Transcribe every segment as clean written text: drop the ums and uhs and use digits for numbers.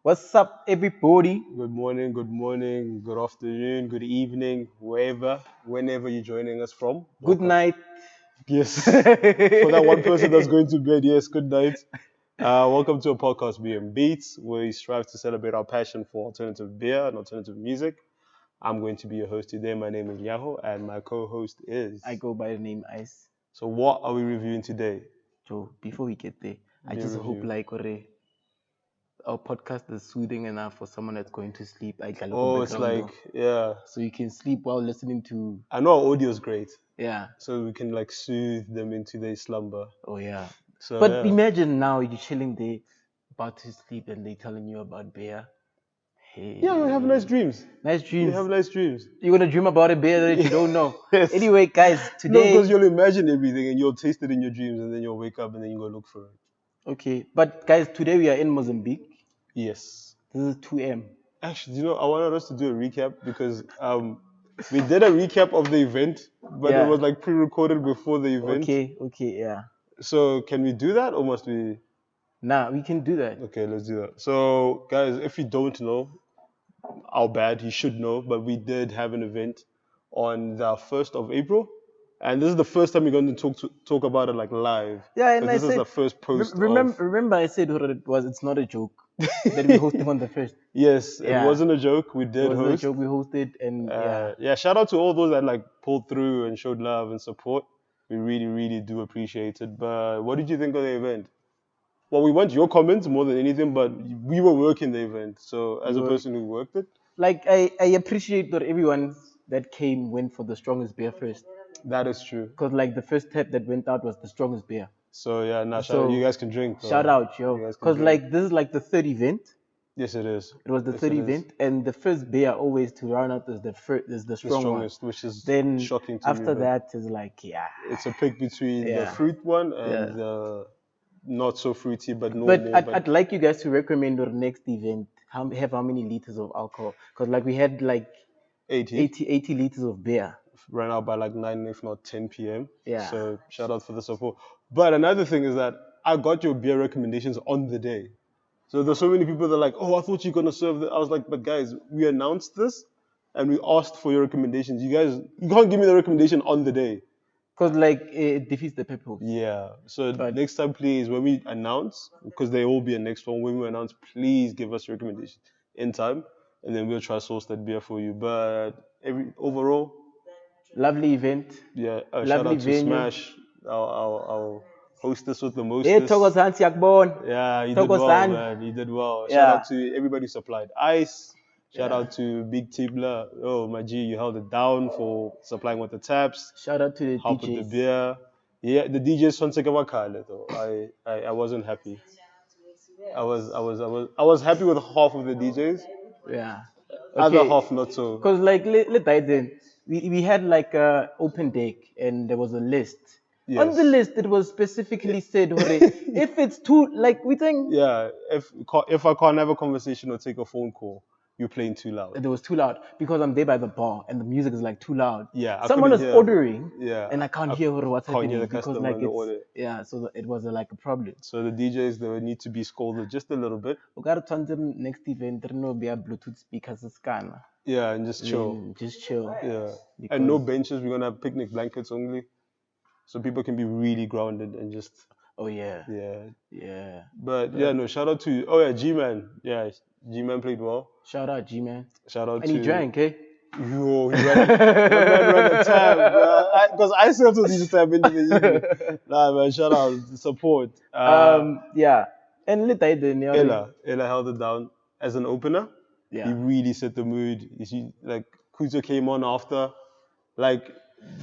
What's up, everybody? Good morning, good afternoon, good evening, whenever you're joining us from. Good Welcome. night. Yes, for that one person that's going to bed, yes, good night. Welcome to a podcast, Beer and Beats, where we strive to celebrate our passion for alternative beer and alternative music. I'm going to be your host today. My name is Yaho, and my co-host is. I go by the name Ice. So, what are we reviewing today? So before we get there, I Beer just hope review. our podcast is soothing enough for someone that's going to sleep. Oh, it's like, yeah. So you can sleep while listening to I know our audio is great, yeah. so we can like soothe them into their slumber. Oh yeah. So, But yeah. imagine now you're chilling there, about to sleep, and they telling you about beer. Hey. Yeah, you have nice dreams. Nice You dreams. have nice dreams. You're gonna dream about a beer that you don't know. Yes. Anyway, guys, No, today. because you'll imagine everything and you'll taste it in your dreams and then you'll wake up and then you go look for it. Okay, but guys, today we are in Mozambique. Yes. This is 2M. Actually, I wanted us to do a recap because we did a recap of the event, but it was like pre-recorded before the event. Okay, yeah. So can we do that or must we? Nah, we can do that. Okay, let's do that. So guys, if you don't know, our bad, you should know, but we did have an event on the 1st of April. And this is the first time we're going to talk about it like live. Yeah, and I This is said, the first post. remember I said what it was. It's not a joke that we're hosting on the first. Yes, Yeah. it wasn't a joke. We did It wasn't host. a joke. We hosted, and Yeah. Shout out to all those that like pulled through and showed love and support. We really, really do appreciate it. But what did you think of the event? Well, we want your comments more than anything, but we were working the event. So as a person who worked it, like I appreciate that everyone that came went for the strongest beer first. that is true. Because like the first tap that went out was the strongest beer. So yeah, now So, you guys can drink. Shout out, yo. You guys can Because drink. like this is like the third event. Yes, it is. It was the Yes, third it is. event, and the first beer always to round out is the The strong one. strongest, which is Then shocking to after me. that is like It's a pick between the Yeah. fruit one and Yeah. the not so fruity but normal. But I'd like you guys to recommend our next event. Have how many liters of alcohol? Because like we had like 80 liters of beer. Ran out by like 9, if not 10 p.m. Yeah. So shout out for the support. But another thing is that I got your beer recommendations on the day. So there's so many people that are like, oh, I thought you're gonna serve that. I was like, but guys, we announced this and we asked for your recommendations. You can't give me the recommendation on the day. Because like it defeats the purpose. Yeah. So But- next time, please, when we announce, because there will be a next one, when we announce, please give us recommendations in time, and then we'll try source that beer for you. But overall, Lovely event. yeah. Shout Lovely out to venue. Smash, our hostess with the Hey, mostest. Thokozan Siakbon. Yeah, he did well, Thokozan. man. He did well. Shout Yeah. out to everybody who supplied ice. Shout Yeah. out to Big Tibla. Oh, my G, you held it down for supplying with the taps. Shout out to the Help with DJs. the beer. Yeah, the DJs though. I wasn't happy. I was happy with half of the DJs. Yeah. Other half not so. Because like let then we had like a open deck and there was a list. On Yes. the list it was specifically said Hore, if it's too like we think Yeah, if I can't have a conversation or take a phone call, you're playing too loud. it was too loud because I'm there by the bar and the music is like too loud. Yeah, I Someone is couldn't hear. ordering Yeah, and I can't hear what's can't happening hear the because customer like and the it's order. yeah, so it was like a problem. So the DJs they would need to be scolded just a little bit. We got to next event there no be a Bluetooth speakers scan. Yeah, and just chill. Just chill. Yeah, Because- and no benches. We're gonna have picnic blankets only, so people can be really grounded and just Oh yeah. yeah. Yeah. But yeah, no. Shout out to G-Man. Yeah, G-Man played well. Shout out G man. Shout out And to he drank, eh? Yo, he ran the tab, because I still to this tab into the evening. Nah, man, shout out support. Yeah. And later then Ella held it down as an opener. Yeah. He really set the mood. You see, like Kuzo came on after, like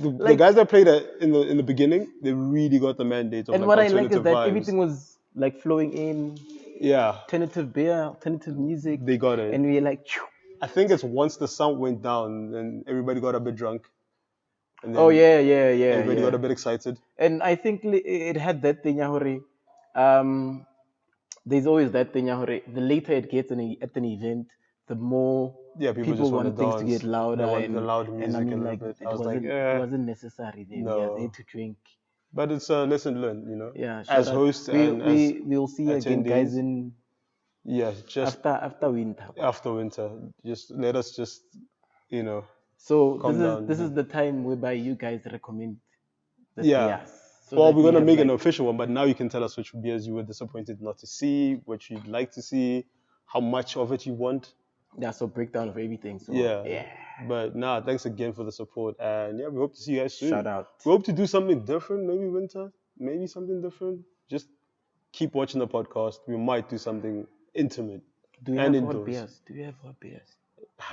the guys that played in the beginning, they really got the mandate of And like what I like is alternative that vibes. everything was like flowing in, Yeah, alternative beer, alternative music, they got it. and we like, I think it's once the sound went down and everybody got a bit drunk. And then oh yeah, everybody yeah. got a bit excited. And I think it had that thing, Yahore. There's always that thing, Yahore. The later it gets at an event, the more Yeah, people just want want things to to get louder. They want and, the loud and music I mean, and like, a bit. it I was wasn't, like, it wasn't necessary. We are No. there to drink. But it's a lesson learned, Yeah. As shout out. hosts we, and we, we'll see you again, guys, attendees. in Yeah, just after winter. after winter. Just let us just, you know, So calm down. this is the time whereby you guys recommend the Yeah. beers. So Well, that we're we gonna have make an like official one, but now you can tell us which beers you were disappointed not to see, what you'd like to see, how much of it you want. so breakdown of everything. So Yeah. yeah, But nah, thanks again for the support, and yeah, we hope to see you guys soon. shout out. We hope to do something different, maybe winter, maybe something different. Just keep watching the podcast. We might do something intimate Do we and have hot indoors. beers? Do we have hot beers?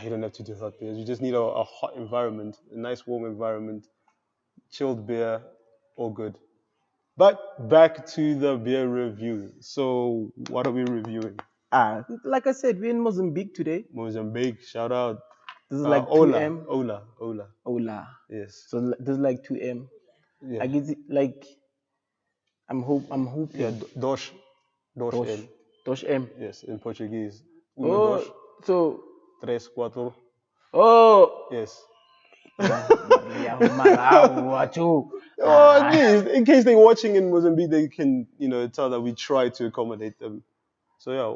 You don't have to do hot beers. You just need a hot environment, a nice warm environment, chilled beer, all good. But back to the beer review. So what are we reviewing? Like I said, we're in Mozambique today. Mozambique, shout out. This is like Ola, 2M. Ola. Ola. Yes. So this is like 2M. Yeah. I guess like I'm Yeah, hoping. dosh. Dosh Dosh. M. Dosh M. Yes, in Portuguese. Uno, Oh, dos, so tres, cuatro. oh. Yes. Machu. Oh, at least in case they're watching in Mozambique, they can, tell that we try to accommodate them. So yeah,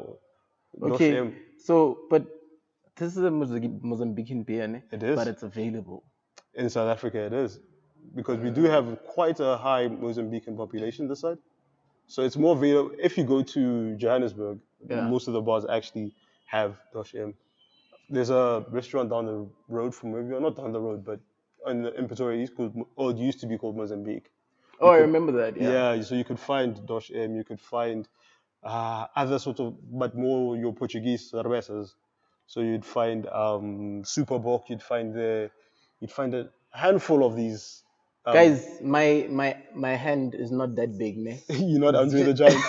dosh Okay, M. so but this is a Mozambican beer, ne? It is. But it's available. In South Africa, it is. Because we do have quite a high Mozambican population this side. So it's more available. If you go to Johannesburg, Yeah. most of the bars actually have Dosh M. There's a restaurant down the road from where we are, not down the road, but in Pretoria, it used to be called Mozambique. Oh, I remember that. Yeah. Yeah, so you could find Dosh M, you could find other sort of, but more your Portuguese cervezas. So you'd find Superboc, you'd find a handful of these. Guys, my hand is not that big, ne? You're not Andre the Giant.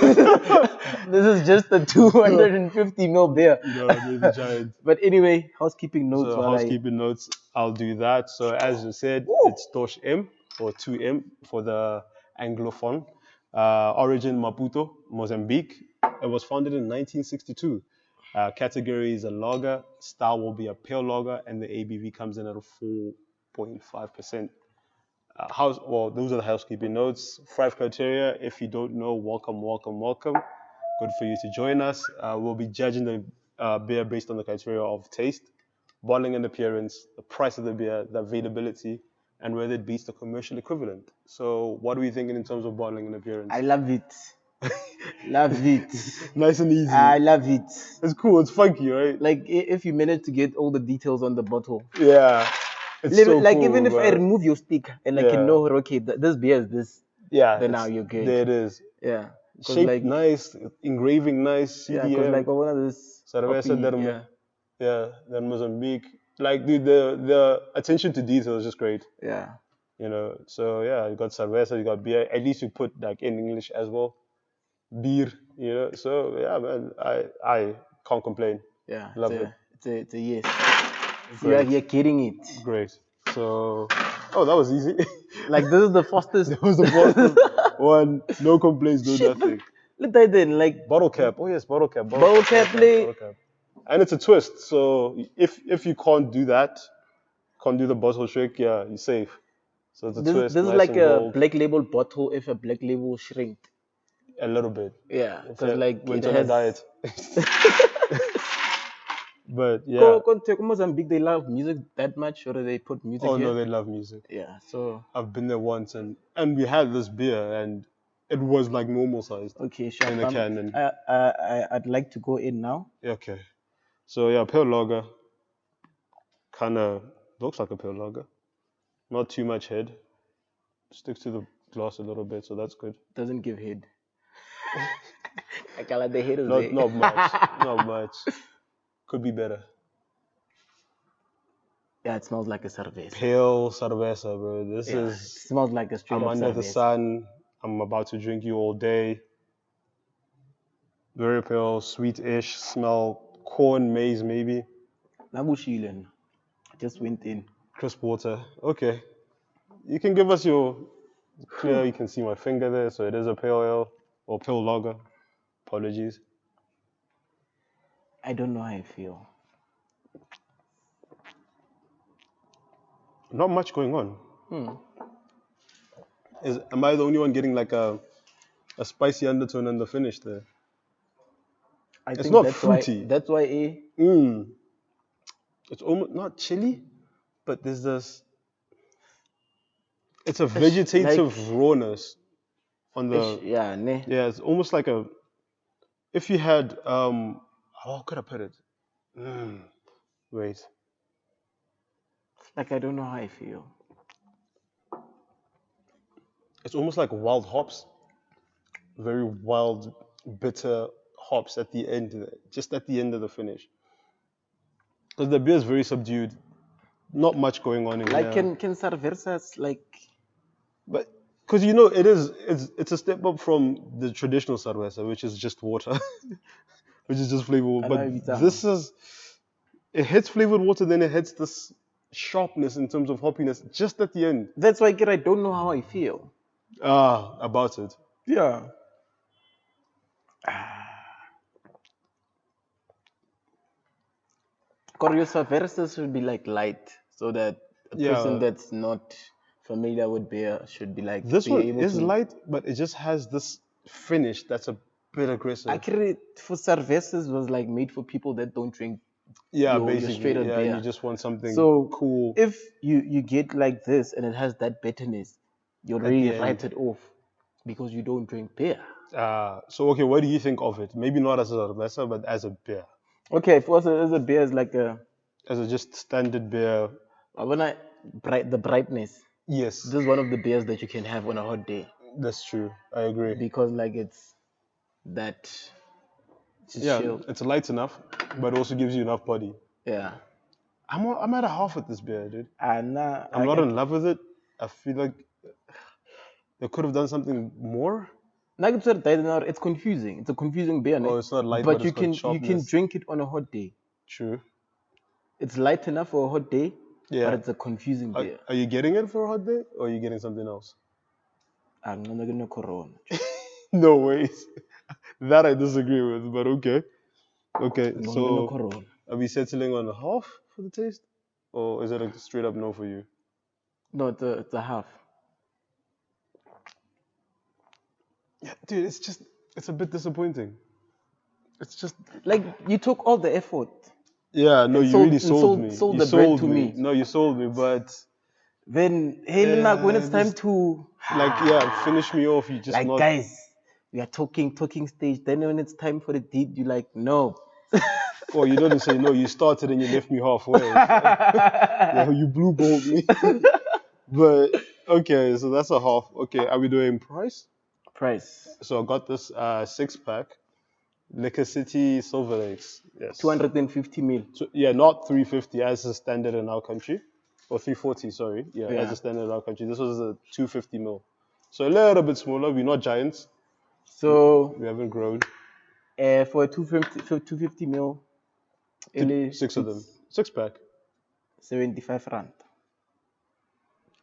This is just a 250 ml beer. You're not Andre the Giant. But anyway, housekeeping notes. So housekeeping notes, I'll do that. So as you said, it's Dosh M or 2M for the Anglophone. Origin Maputo, Mozambique. It was founded in 1962. Category is a lager. Style will be a pale lager, and the ABV comes in at a 4.5%. Those are the housekeeping notes. 5 criteria. If you don't know, welcome. Good for you to join us. We'll be judging the beer based on the criteria of taste, bottling and appearance, the price of the beer, the availability, and whether it beats the commercial equivalent. So, what are we thinking in terms of bottling and appearance? I love it. Love it. Nice and easy. I love it. It's cool. It's funky, right? Like if you manage to get all the details on the bottle. Yeah. It's so like cool, even if I man. remove your sticker and I can know, okay, this beer is this. Yeah. Then now you're good. There it is. Yeah. Shape like, nice, engraving nice, CDM. Yeah, because like one of this. Cerveza then Mozambique. Like, dude, the attention to detail is just great. Yeah. So yeah, you got cerveza, you got beer. At least you put like in English as well. Beer, So yeah, man, I can't complain. Yeah. Love it. It's a yes. Great. You're getting it. Great. So, that was easy. Like this is the fastest. That was the fastest one. No complaints, no nothing. Look at that, like Bottle cap. Oh yes, bottle cap. Bottle cap. And it's a twist. So if you can't do that, can't do the bottle trick, yeah, you're safe. So it's a twist. This is nice like and a bold. black label bottle if a black label shrinked. A little bit. Yeah, because like went it on has... a diet. But yeah. Mozambique, they love music that much, or do they put music here? No, they love music. Yeah, so I've been there once, and we had this beer, and it was like normal sized. Okay, sure. In a can. I'd like to go in now. Okay. So yeah, pale lager. Kind of looks like a pale lager. Not too much head. Sticks to the glass a little bit, so that's good. Doesn't give head. I call it the head. Not much. Not much. Could be better. Yeah, it smells like a cerveza. Pale cerveza, bro. It smells like a straight up I'm under cerveza. the sun. I'm about to drink you all day. Very pale, sweet-ish smell. Corn, maize, maybe. Nabushilin. Just went in. Crisp water. Okay. You can give us your clear. You can see my finger there. So it is a pale ale or pale lager. Apologies. I don't know how I feel. Not much going on. Am I the only one getting like a spicy undertone in the finish there? I It's think not that's why. fruity. That's why. Eh, Mm. It's almost not chili, but there's this. It's a like, vegetative rawness on the. yeah, ne. Yeah, it's almost like a. If you had how could I put it? Mm, wait. Like I don't know how I feel. It's almost like wild hops, very wild, bitter hops at the end, just at the end of the finish. Because the beer is very subdued, not much going on in Like here. can Cervezas like But because you know it's a step up from the traditional cerveza, which is just water, which is just flavored. I But know everything. this is it hits flavored water, then it hits this sharpness in terms of hoppiness just at the end. That's why kid, I don't know how I feel. About it. Yeah. Coriosa versus should be like light, so that a person Yeah, that's not familiar with beer should be like this be one able is to. light, but it just has this finish that's a bit aggressive. Actually, for cervezas was like made for people that don't drink Yeah, your straight basically. up Yeah, and you beer. just want something So cool if you get like this and it has that bitterness, you at already the write end. it off because you don't drink beer. So okay, what do you think of it? Maybe not as a cerveza, but as a beer. Okay, for us as a beer is like a As a just standard beer. when I the brightness. Yes, This is one of the beers that you can have on a hot day that's true. I agree. because like it's that just Yeah, chill. it's light enough, but also gives you enough body. Yeah. I'm at a half with this beer, dude. And I'm not in love with it. I feel like they could have done something more. it's confusing. It's a confusing beer, Oh, ne? it's not light, but But it's got you can sharpness. drink it on a hot day. True. It's light enough for a hot day, but Yeah. it's a confusing beer. Are you getting it for a hot day, or are you getting something else? I'm not gonna corona. No ways. That I disagree with, but okay. Okay, I'm not gonna so corona. are we settling on a half for the taste? Or is it a straight up no for you? No, it's a half. Yeah, dude, it's a bit disappointing. It's just Like you took all the effort yeah, no, and you really sold me. sold You the brand sold to me. me. No, you sold me, but Then hey Lemak, when it's time this to like yeah, finish me off. You just like not. guys, we are talking stage. Then when it's time for the deed, you like no. Well, you didn't say no. You started and you left me halfway. So, yeah, you blue balled me. But okay, so that's a half. Okay, are we doing price? Price So I got this 6 pack, Liquor City Silver Lakes. Yes. 250 mil. So, yeah, not 350 as a standard in our country, or 340. Sorry, yeah, as Yeah. a standard in our country. This was a 250 mil, so a little bit smaller. We're not giants. So We haven't grown. for a 250 mil, Six of them, it's 6 pack. 75 rand.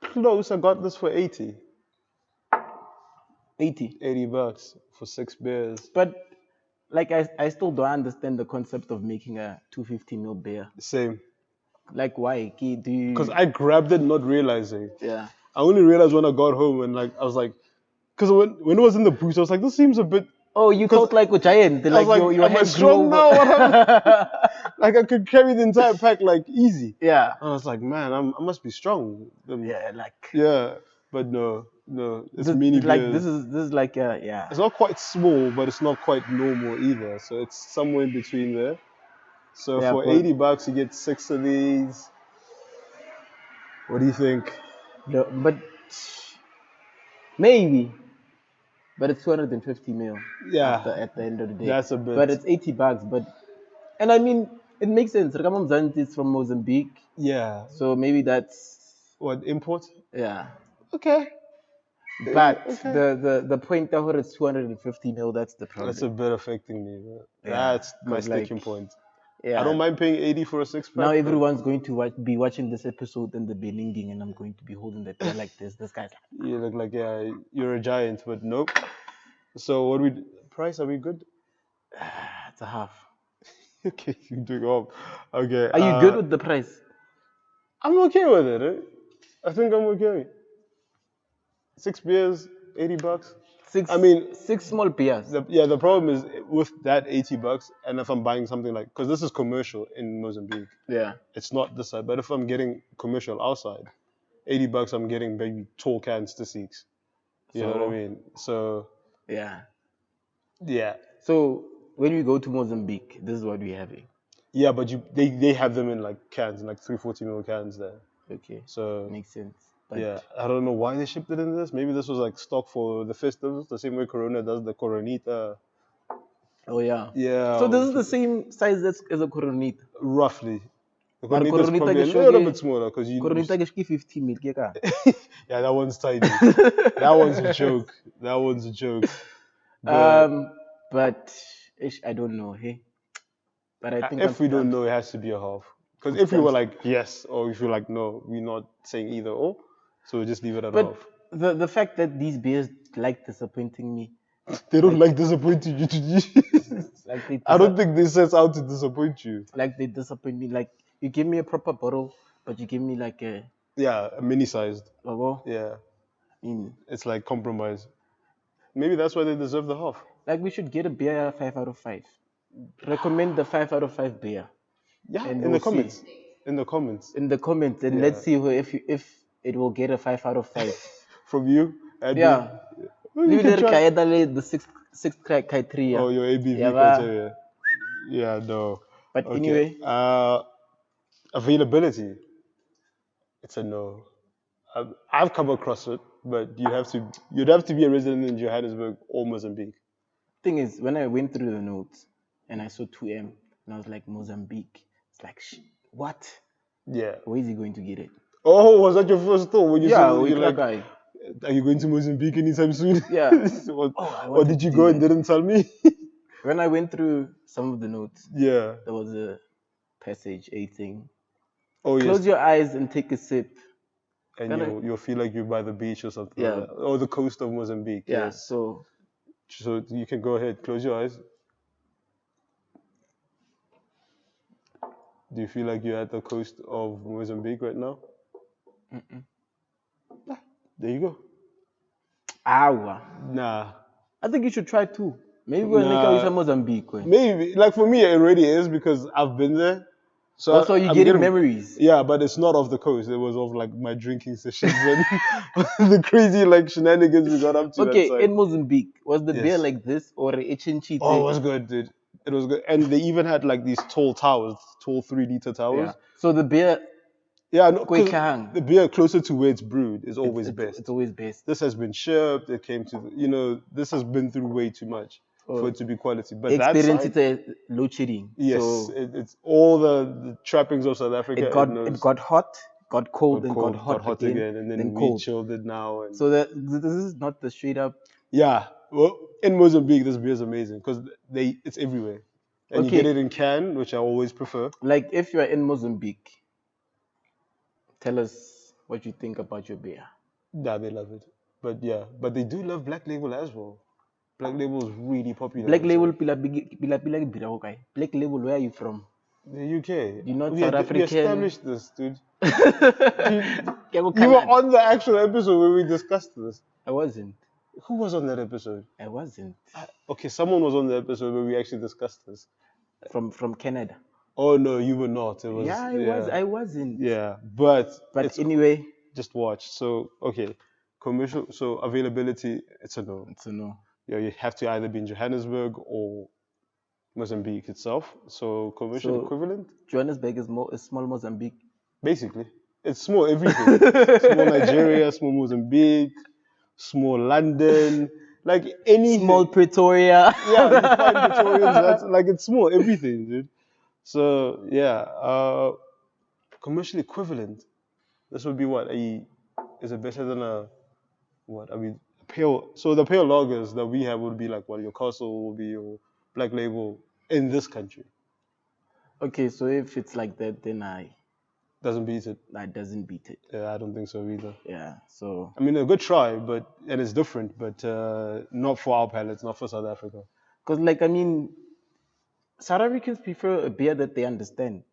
Close. I got this for 80. 80. $80 for 6 beers. But like I still don't understand the concept of making a 250 mil beer. Same. Like why? Do Because you I grabbed it not realizing. yeah. I only realized when I got home and like I was like, because when it was in the booth, I was like, this seems a bit. Oh, you Because felt like a giant. I was Like like, your am I hand grew strong over. now? What happened? Like I could carry the entire pack like easy. Yeah. And I was like, man, I must be strong. Yeah, like Yeah, but no, it's this, mini like beers. this is like a yeah. It's not quite small, but it's not quite normal either. So it's somewhere in between there. So Yeah, for but $80, you get 6 of these. What do you think? but maybe. But it's 250 mil after Yeah, at the end of the day. that's a But bit. it's $80. But and I mean it makes sense. Rakamam is from Mozambique, Yeah. so maybe that's What import? yeah. Okay. But Okay. the point that it's 250 mil, that's the That's a problem. bit affecting me. Man. Yeah, That's my because like sticking point. I don't yeah, mind paying 80 for a 6 pack, now but everyone's going to be watching this episode and the Belinging, and I'm going to be holding the beer like this. This guy's like, you look like yeah, you're a giant, but nope. So what we price? Are we good? it's a half. Okay, you doing up. Okay. Are you good with the price? I'm okay with it. I think I'm okay. 6 beers, $80. Six. I mean, 6 small beers. the problem is with that $80, and if I'm buying something like, because this is commercial in Mozambique, Yeah. it's not this side. But if I'm getting commercial outside, $80, I'm getting maybe tall cans to six. You know what I mean? So Yeah. yeah, So when we go to Mozambique, this is what we're having. yeah, but they have them in like cans, in like 340 ml cans there. Okay. So Makes sense. But yeah, I don't know why they shipped it in this. Maybe this was like stock for the festivals, the same way Corona does the Coronita. oh yeah. Yeah, So this is the same size as a Coronita. roughly. The Maar Coronita is Coronita probably a ke little shoke- bit smaller because Coronita ke 50 mil ke ka. yeah, that one's tiny. That one's a joke. That one's a joke. But But I don't know, hey. But I think if we don't know, it has to be a half. Because if we were like yes, or if you're like no, we're not saying either or. So we'll just leave it at But half. the fact that these beers like disappointing me. They don't like disappointing you. Like I don't think they set out to disappoint you. Like they disappoint me. Like you give me a proper bottle, but you give me like a mini sized. well, Yeah, in it's like compromise. Maybe that's why they deserve the half. like we should get a beer 5 out of 5. Recommend the 5 out of 5 beer. Yeah, And in we'll the comments. see. In the comments. In the comments, and Yeah. let's see if it will get a 5 out of 5. From you. And Yeah. you can try. The sixth criteria. Oh, your ABV Yeah, criteria. Yeah, no. But Okay. anyway, Availability. It's a no. I've come across it, but you'd have to be a resident in Johannesburg or Mozambique. thing is, when I went through the notes and I saw 2M, and I was like, Mozambique. It's like, what? Yeah. Where is he going to get it? Oh, was that your first thought when you saw it? You're like, guy. are you going to Mozambique anytime soon? Yeah. or did you go and didn't tell me? When I went through some of the notes, Yeah. there was a passage, a thing. Oh, yes. Close your eyes and take a sip. And you'll feel like you're by the beach or something. Yeah. Like that. Or the coast of Mozambique. Yeah. Yes. So you can go ahead. Close your eyes. Do you feel like you're at the coast of Mozambique right now? There you go. Ow. Nah. I think you should try too. Maybe we'll make out with Mozambique. Maybe. Like for me, it already is because I've been there. So also, you're getting memories. Yeah, but it's not off the coast. It was of like my drinking sessions and the crazy like shenanigans we got up to. Okay, that side. in Mozambique, was the beer Yes. like this or a chinchite? Oh, it was good, dude. It was good. And they even had like these tall towers, tall 3-liter towers. Yeah. So the beer, Yeah, no, 'cause Kwekang. the beer closer to where it's brewed is always best. It's always best. This has been shipped. It came to, this has been through way too much for it to be quality. But Experience that side, it's a load shedding. yes, So it's all the trappings of South Africa. it got hot, got cold, and got hot again, and then we cold. chilled it now. And So this is not the straight up. yeah, well, in Mozambique, this beer is amazing because it's everywhere, and you Okay. get it in can, which I always prefer. Like if you are in Mozambique, tell us what you think about your beer. Yeah, they love it. But yeah, but they do love Black Label as well. Black Label is really popular. Black Label, pila beer ho kae? Black Label, where are you from? The UK. You're not we South We African. established this, dude. You You were on the actual episode where we discussed this. I wasn't. Who was on that episode? I wasn't. Okay, someone was on the episode where we actually discussed this. From Canada. Oh no, you were not. It was. Yeah, I wasn't. Yeah, but anyway, just watch. So okay, commercial. So availability, it's a no. it's a no. Yeah, you have to either be in Johannesburg or Mozambique itself. So commercial equivalent. Johannesburg is small Mozambique. Basically, it's small everything. Small Nigeria, small Mozambique, small London, like anything. Small Pretoria. Yeah, you find Pretorians. That's like it's small everything, dude. So yeah, commercial equivalent. This would be what is it better than a what? I mean, pale. So the pale lagers that we have would be like what your Castle will be your Black Label in this country. Okay, so if it's like that, then Doesn't beat it. that doesn't beat it. Yeah, I don't think so either. Yeah. So I mean, a good try, and it's different, but not for our palates, not for South Africa. because South Africans prefer a beer that they understand.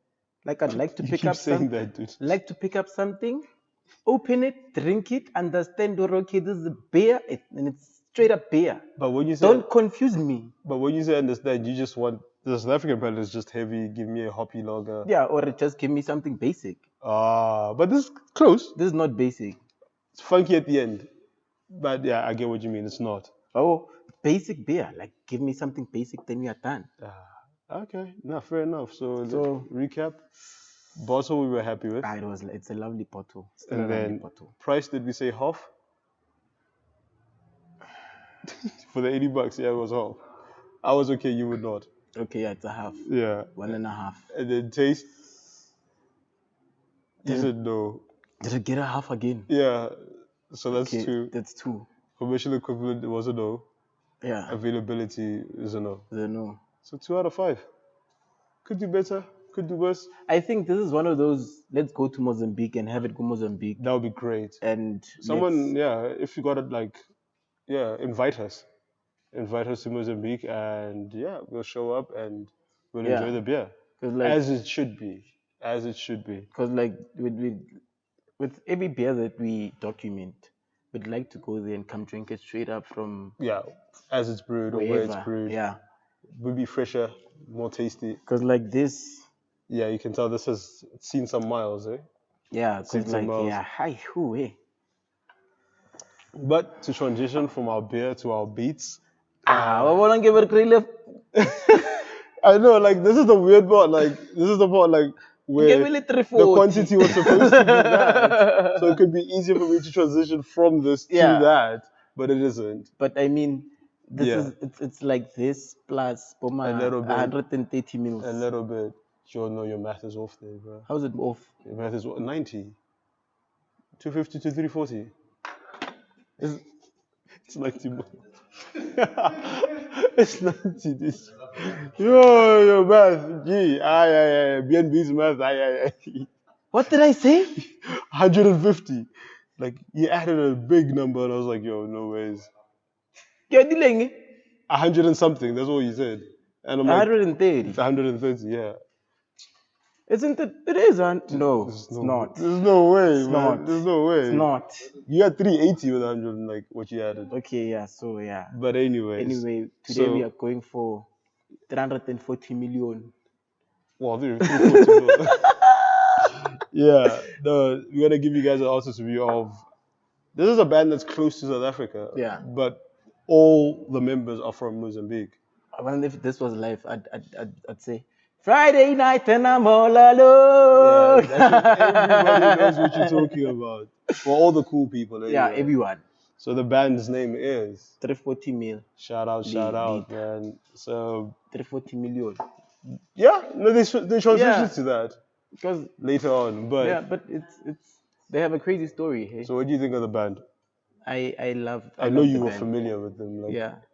Like I'd like to You pick keep up saying that, dude. like to pick up something, open it, drink it, understand. Okay, this is a beer, and it's straight up beer. But when you say Don't confuse me. But when you say understand, you just want the South African palate is just heavy. Give me a hoppy lager. Yeah, or just give me something basic. But this is close. This is not basic. It's funky at the end. But yeah, I get what you mean. It's not. Oh, basic beer. Like, give me something basic, then we are done. Okay, no, fair enough. So recap. Bottle we were happy with. It's a lovely bottle. Still And a lovely then bottle. price, did we say half? For the $80, yeah, it was half. I was okay, you would not. Okay, yeah, it's a half. Yeah. 1.5. And then taste. You said no. Did I get a half again? Yeah. So that's Okay, 2. that's 2. Commercial equivalent was a no. Yeah. Availability is a no. The no. So 2 out of 5. Could do better. Could do worse. I think this is one of those. Let's go to Mozambique and have it go Mozambique. That would be great. And someone, if you got it, invite us. Invite us to Mozambique, and we'll show up and we'll enjoy the beer as it should be. As it should be. Because with every beer that we document, we'd like to go there and come drink it straight up from as it's brewed or where it's brewed. Yeah, would be fresher, more tasty. Because like this. Yeah, you can tell this has seen some miles, eh? Yeah, because But to transition from our beer to our beats. I want to give it a I know, this is the weird part. This is the part, where the quantity was supposed to be that. So it could be easier for me to transition from this to that, but it isn't. But I mean, it's like this plus a little bit, 130 mils. A little bit. Sure, no, your math is off there, bro. How's it off? Your math is 90. 250 to 340. It's 90 more. It's 90 this. Yo, math. Gee. BNB's math. What did I say? 150. You added a big number, and I was like, yo, no ways. You're dealing 100 and something. That's what you said. And I'm 130. It's 130, yeah. Isn't it? It is. No, it's not. There's no way, it's man. Not. There's no way. It's not. You had 380 with 100, what you added. Okay, yeah. So yeah. But anyway, today we are going for 340 million. Well, 340 million. Yeah. No, we're gonna give you guys an honest review of. This is a band that's close to South Africa. Yeah. But all the members are from Mozambique. I wonder if this was live. I'd say. Friday night and I'm all alone. Everybody knows what you're talking about. For all the cool people. Anyway. Yeah, everyone. So the band's name is 340 mil. Shout out, man. So 340 million. Yeah, no, they transitioned to that because later on, but it's they have a crazy story. Hey? So what do you think of the band? I know you were familiar with them.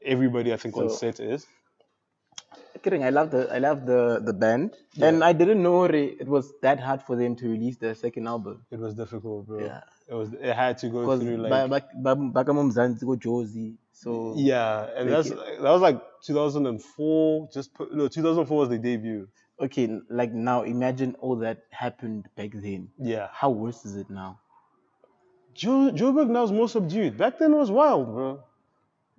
Everybody I think on set is. Kidding, I love the band, and I didn't know it was that hard for them to release their second album. It was difficult, bro. Yeah, it had to go through Jozi. So and that was 2004. 2004 was the debut. Okay, now imagine all that happened back then. Yeah, how worse is it now? Joburg now is more subdued. Back then it was wild, bro.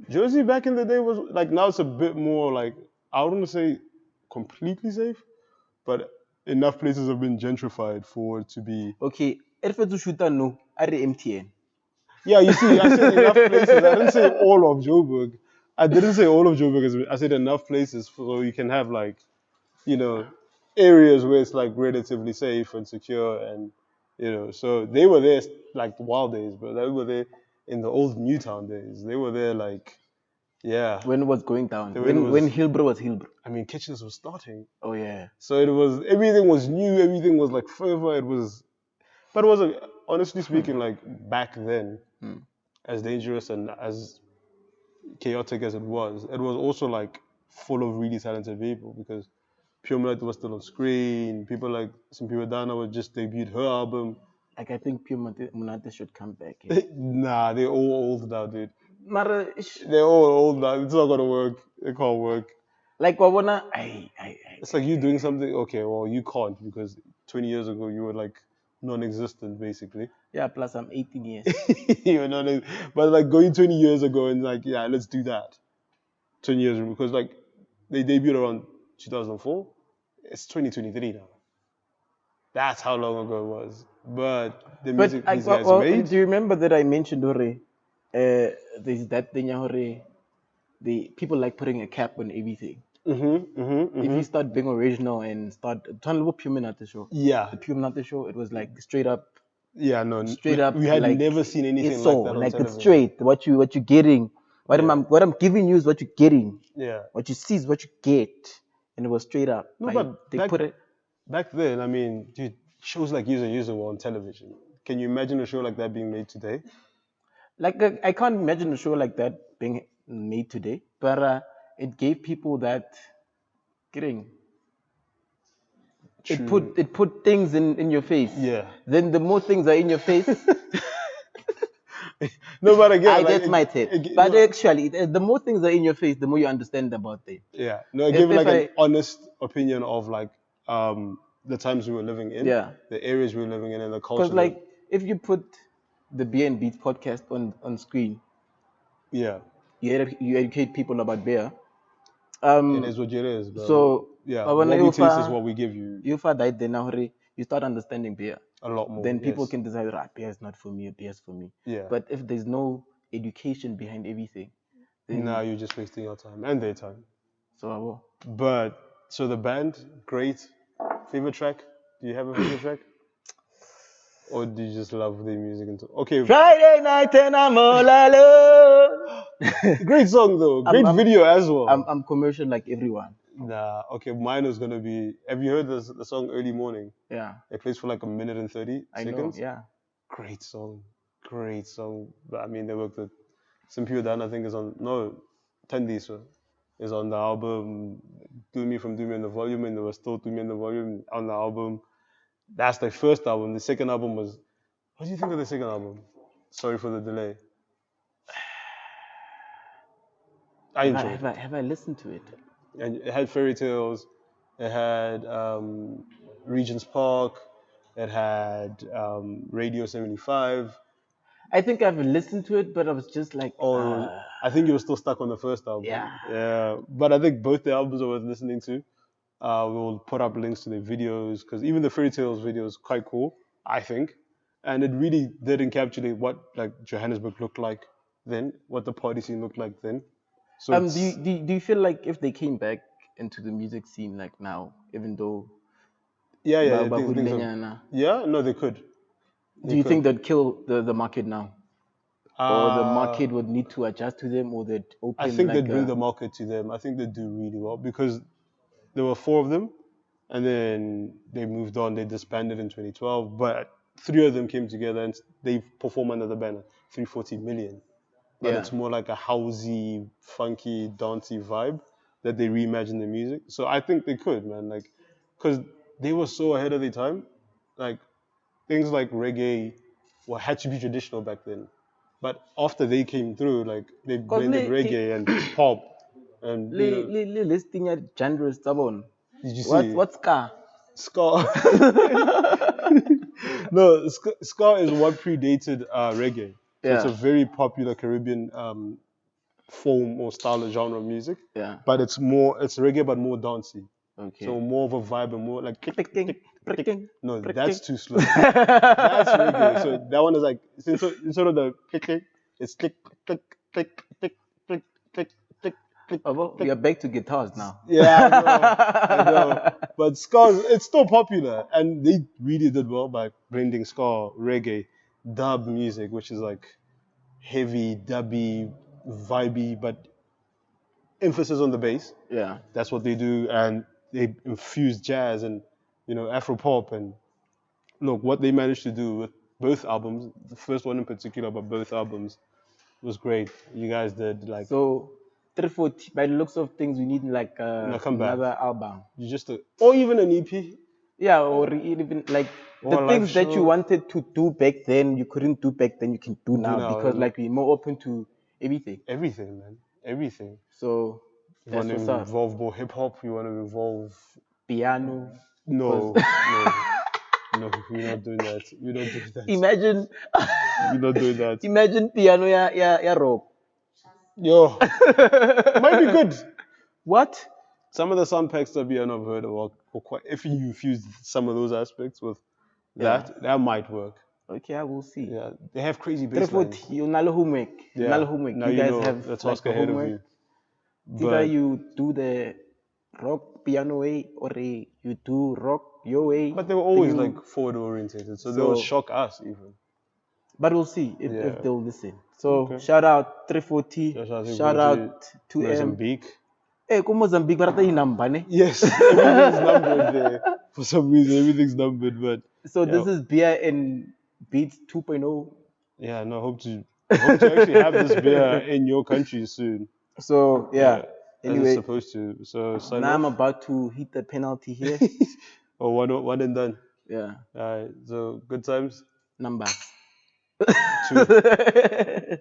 Jozi back in the day was now it's a bit more I wouldn't say completely safe, but enough places have been gentrified for it to be. Okay, if it's a shooter, no, at the MTN. Yeah, you see, I said enough places. I didn't say all of Joburg. I said enough places so you can have areas where it's relatively safe and secure, and so they were there the wild days, but they were there in the old Newtown days. They were there when it was going down. When Hillbrow was Hillbrow. I mean, Kitchens was starting. Oh yeah. So everything was new. Everything was fervor. But it wasn't. Honestly speaking, back then, as dangerous and as chaotic as it was also full of really talented people because Pure Munate was still on screen. People like Simpiwe Dana would just debuted her album. I think Pure Munate should come back. Nah, they're all old now, dude. They're all old now. It's not gonna work. It can't work. Wawona, It's you doing something. Okay, well you can't because 20 years ago you were non-existent, basically. Yeah, plus I'm 18 years. You know, but like going 20 years ago and like, yeah, let's do that. 20 years ago, because like they debuted around 2004. It's 2023 now. That's how long ago it was. But the But music these guys well, made, do you remember that I mentioned Hore? There's that thing Hore. The people like putting a cap on everything. If you start being original and start the show, yeah, the Puminate show, it was like straight up, yeah, no, we had like never seen anything it's like so that on like it's television. straight. What you're getting, what Yeah. I'm giving you is what you're getting. Yeah. What you see is what you get, and it was straight up. No, Like but they put it. back then, I mean, dude, shows like User were on television. Can you imagine a show like that being made today? Like I can't imagine a show like that being made today, but it gave people that getting. True. It put things in your face. Yeah. Then the more things are in your face, No, but again, like that's my take. But actually, the more things are in your face, the more you understand about them. yeah, no, it gave like an honest opinion of like the times we were living in, Yeah. the areas we were living in, and the culture. Because like if you put the Beer and Beats podcast on screen, yeah, you educate people about beer. it is what it is. Bro. So yeah, but what when we taste is what we give you. You died then now, you start understanding beer a lot more. Then people can decide, beer is not for me, beer is for me. Yeah. But if there's no education behind everything, then now you're just wasting your time and their time. So I will. But so the band, great. Favorite track? Do you have a favorite track? Or do you just love the music? Okay. Friday night and I'm all alone. Great song though. Great video as well. I'm commercial like everyone. Nah. Okay. Mine was gonna be. Have you heard the song Early Morning? Yeah. It plays for like a minute and 30 seconds. I know. Yeah. Great song. Great song. But I mean, they worked with Simpio Dan. I think is on Tandiswa is on the album. Do Me from Do Me in the Volume, and there was still Do Me in the Volume on the album. That's their first album. The second album was. What do you think of the second album? Sorry for the delay. I enjoyed it. Have I listened to it? And it had Fairy Tales. It had Regent's Park. It had Radio 75. I think I've listened to it, but I was just like. I think you were still stuck on the first album. Yeah. Yeah. But I think both the albums are worth listening to. We'll put up links to their videos because even the Fairy Tales video is quite cool, I think. And it really did encapsulate what like Johannesburg looked like then, what the party scene looked like then. So do you feel like if they came back into the music scene like now, even though yeah, no, they could. Do you think they'd kill the market now? Or the market would need to adjust to them, or they'd open? I think they'd bring the market to them. I think they'd do really well because there were 4 of them, and then they moved on. They disbanded in 2012, but 3 of them came together and they perform under the banner 340 million. But it's more like a housey, funky, dancey vibe that they reimagine the music. So I think they could, man. Like, because they were so ahead of their time. Like, things like reggae had to be traditional back then. But after they came through, like, they blended reggae and pop. And, listing at genres, Did you see? What's ska? Ska. No, ska is what predated reggae. So it's a very popular Caribbean form or style of genre of music. Yeah. But it's reggae but more dancey. Okay. So more of a vibe and more like no, that's too slow. That's reggae. So that one is like instead of the it's click click click click click click click click. Oh, well, we are back to guitars now. Yeah, I know. But ska, it's still popular, and they really did well by blending ska, reggae, dub music, which is like heavy, dubby, vibey, but emphasis on the bass. Yeah, that's what they do, and they infuse jazz and Afro pop, and look what they managed to do with both albums. The first one in particular, but both albums was great. You guys did like so. 340. By the looks of things, we need like another album. You just or even an EP. Yeah, or even like the things that you wanted to do back then, you couldn't do back then, you can do now because like we're more open to everything. Everything, man. Everything. So you want to involve more hip hop. You want to involve piano. No. No, we're not doing that. We're not doing that. Imagine, We're not doing that. imagine piano ya rock. Yo, might be good. What? Some of the sound packs that we have heard of are quite. If you infuse some of those aspects with that might work. Okay, I will see. Yeah, they have crazy bass lines. 340, you know homework. Yeah, Homework. now You guys have the like task the ahead of homework. you. Either But you do the rock piano way or you do rock your way. But they were always like forward orientated, so they'll shock us even. But we'll see if they'll listen. So shout out 340. Shout out 2M. Mozambique. Hey, come Mozambique, but I number, ne? Yes, everything's numbered there. For some reason, everything's numbered. But so this is beer and Beats 2.0. Yeah, no, hope to actually have this beer in your country soon. So yeah. Anyway, as it's supposed to. So now I'm about to hit the penalty here. Oh, one and done. Yeah. All right. So good times. Number. 2.